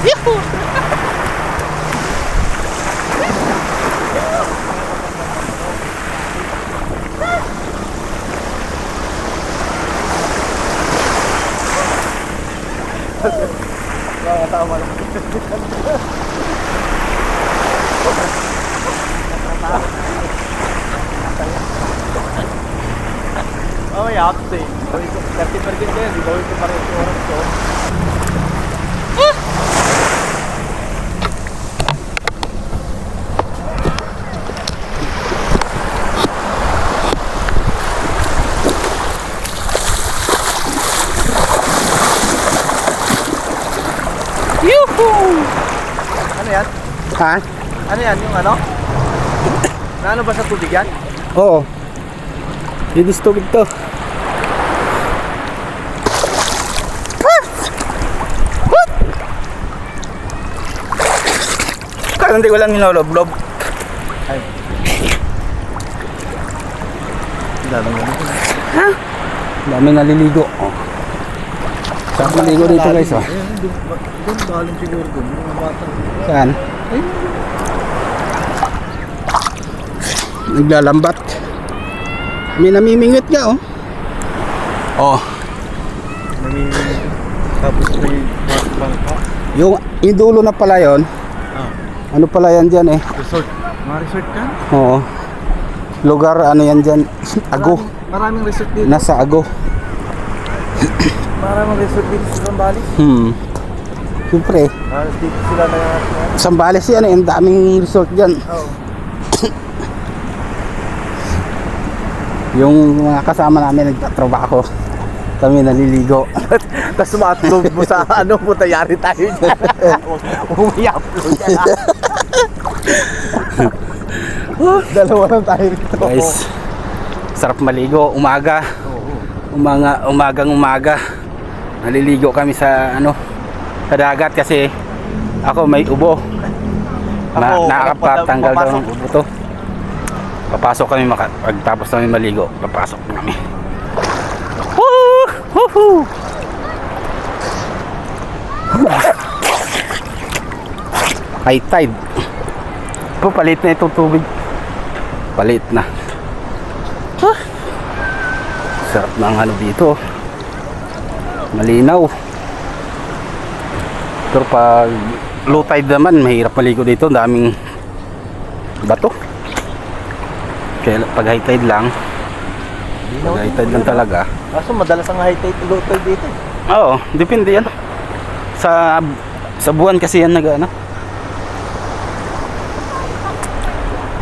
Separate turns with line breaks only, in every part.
Yahoo!
Tama lang. Oh, yeah, update. Kasi pa rin din, di ba ito pa rin yung oras ko?
Yuhuu!
Ano yan?
Ha?
Ano yan? Yung ano? Naano ba sa tubig yan?
Oo. Didis tubig to. Kaya hindi ko lang ninolob-lob.
Ay. Dami mo.
Ha? Dami naliligo. Oh. Saan maligo dito guys? Oh.
Doon, bahalim siguro doon. Yung bata.
Saan?
Ay.
Naglalambat. May namimingwit nga oh. Oh.
Namimingwit. Tapos may bangka.
Yung dulo na pala yon.
Ah.
Ano pala yan dyan eh?
Resort. Mga resort ka?
Oo. Lugar ano yan dyan? Ago.
Maraming resort dito.
Nasa Ago.
Maraming resort dito sa Zambales.
Siyempre.
Dito sila na
Zambales yan eh. Ang daming resort dyan.
Oo.
Yung mga kasama namin nagtatrabaho. Kami naliligo.
Tapos ma-upload mo sa ano mo, tayari tayo dyan. Umi-upload ka na. Dalawa lang tayo rito.
Guys, sarap maligo. Umaga. Umagang-umaga. Naliligo kami sa ano, sa dagat kasi ako may ubo. Nakakapatanggal daw ng ubo to. Papasok kami pagtapos namin maligo. Papasok kami. Woohoo! High tide. Palit na itong tubig. Palit na. Sarap ng ano dito. Malinaw. Pero pag low tide naman, mahirap maligo dito. Daming bato. Kaya pag high tide lang, pag high tide lang talaga.
Kaso madalas ang high tide, low tide dito.
Oo, depende yan. Sa buwan kasi yan ano.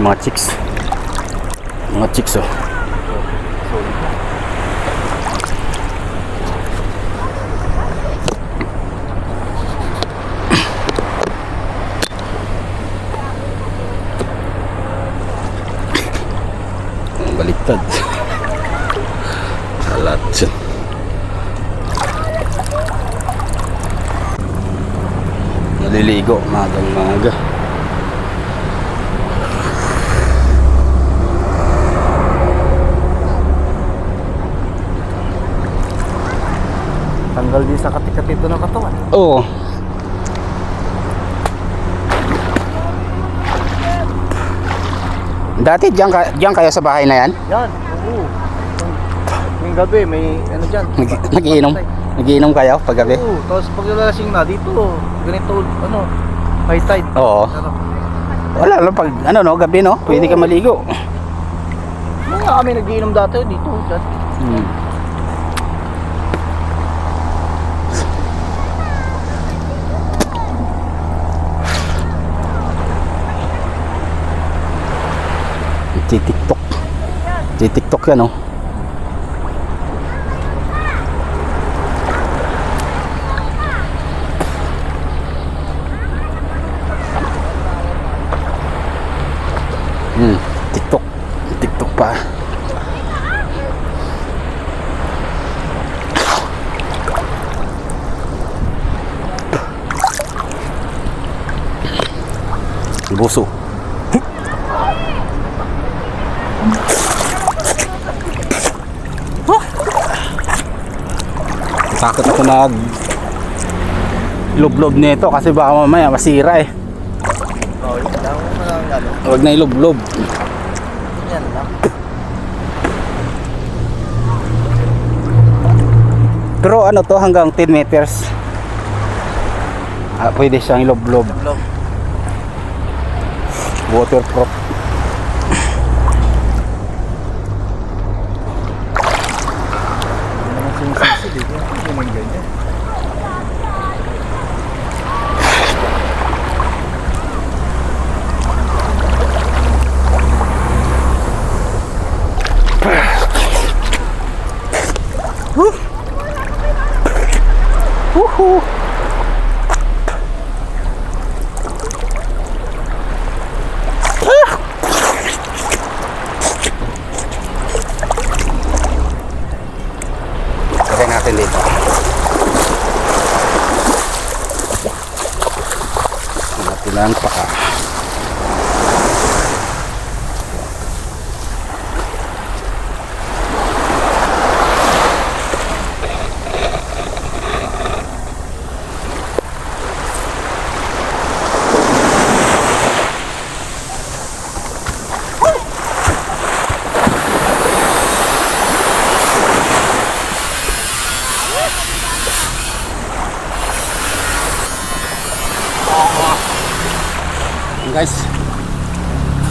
Mga chicks. Mga chicks oh. Baliktad. Salat siya. Naliligo magang-maga.
Tanggal din sa katikatito ng katawan.
Oo. Dati diyan kayo sa bahay na yan?
Yan, oo. Ngayong gabi may ano dyan.
Nagiinom kayo pag gabi?
Oo, tapos pag lalasing na dito, ganito, ano, high tide.
Oo. Wala lang pag ano no, gabi no, pwede ka maligo.
Mga kami nagiinom dati dito, dyan.
TikTok yan oh. TikTok pa. Buso. Takot ako ilublob nito kasi baka mamaya masira eh.
Oh, yun lang. Ano.
Huwag na ilublob.
Yan lang.
Pero ano to, hanggang 10 meters. Pwede siyang ilublob.
Log.
Waterproof.
Ano naman sumisisi dito? Hindi naman ganyan.
Woohoo! Lagay natin dito. Natin lang paka. Guys,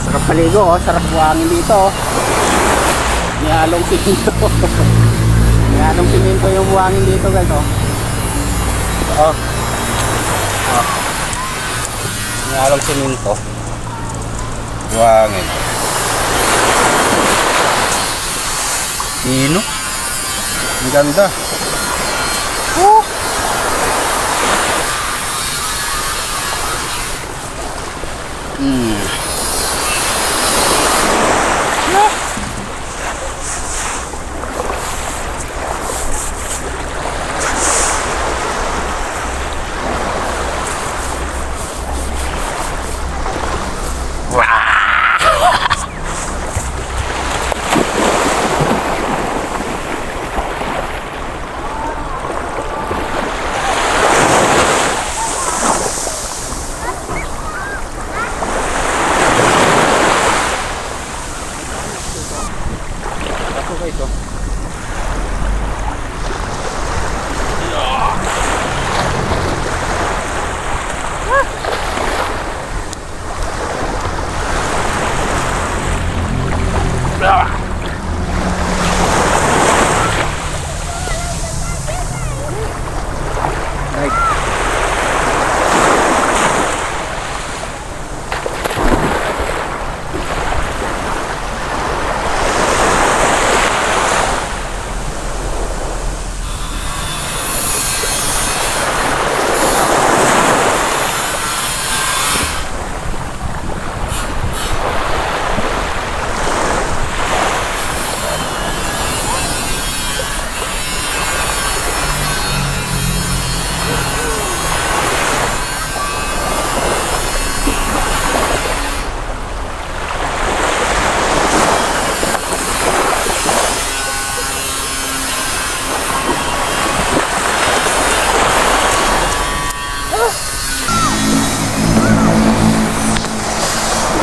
sarap paligo, oh. Sarap buhangin dito, oh. Nihalong siminto. Nihalong siminto yung buhangin dito, guys, oh. Oh. Oh. Nihalong siminto. Buhangin. Ino. Ang ganda. Oh.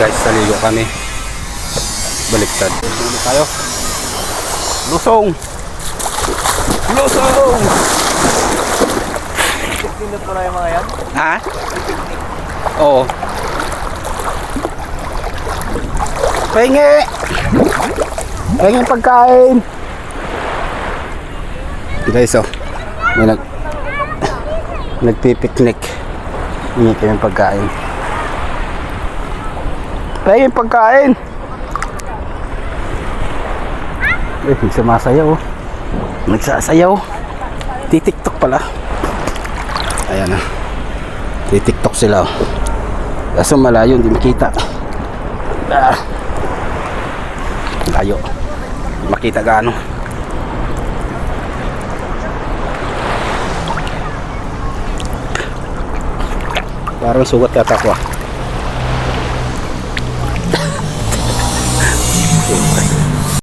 Guys, saligo kami. Baliktad. Dito tayo. Lusong! Lusong!
Pinot mo na yung mga yan?
Ha? Oo. Pahingi! Pahingi pagkain! Guys, oh. May nagpipiknik. Hingi kami pagkain. Pahingi pagkain! Nagsumasayaw, oh. Nagsasayaw. Titiktok pala. Ayan na. Titiktok sila, oh. Kaso malayo, hindi makita. Layo. Hindi makita gaano. Parang sugat yata ko, ah.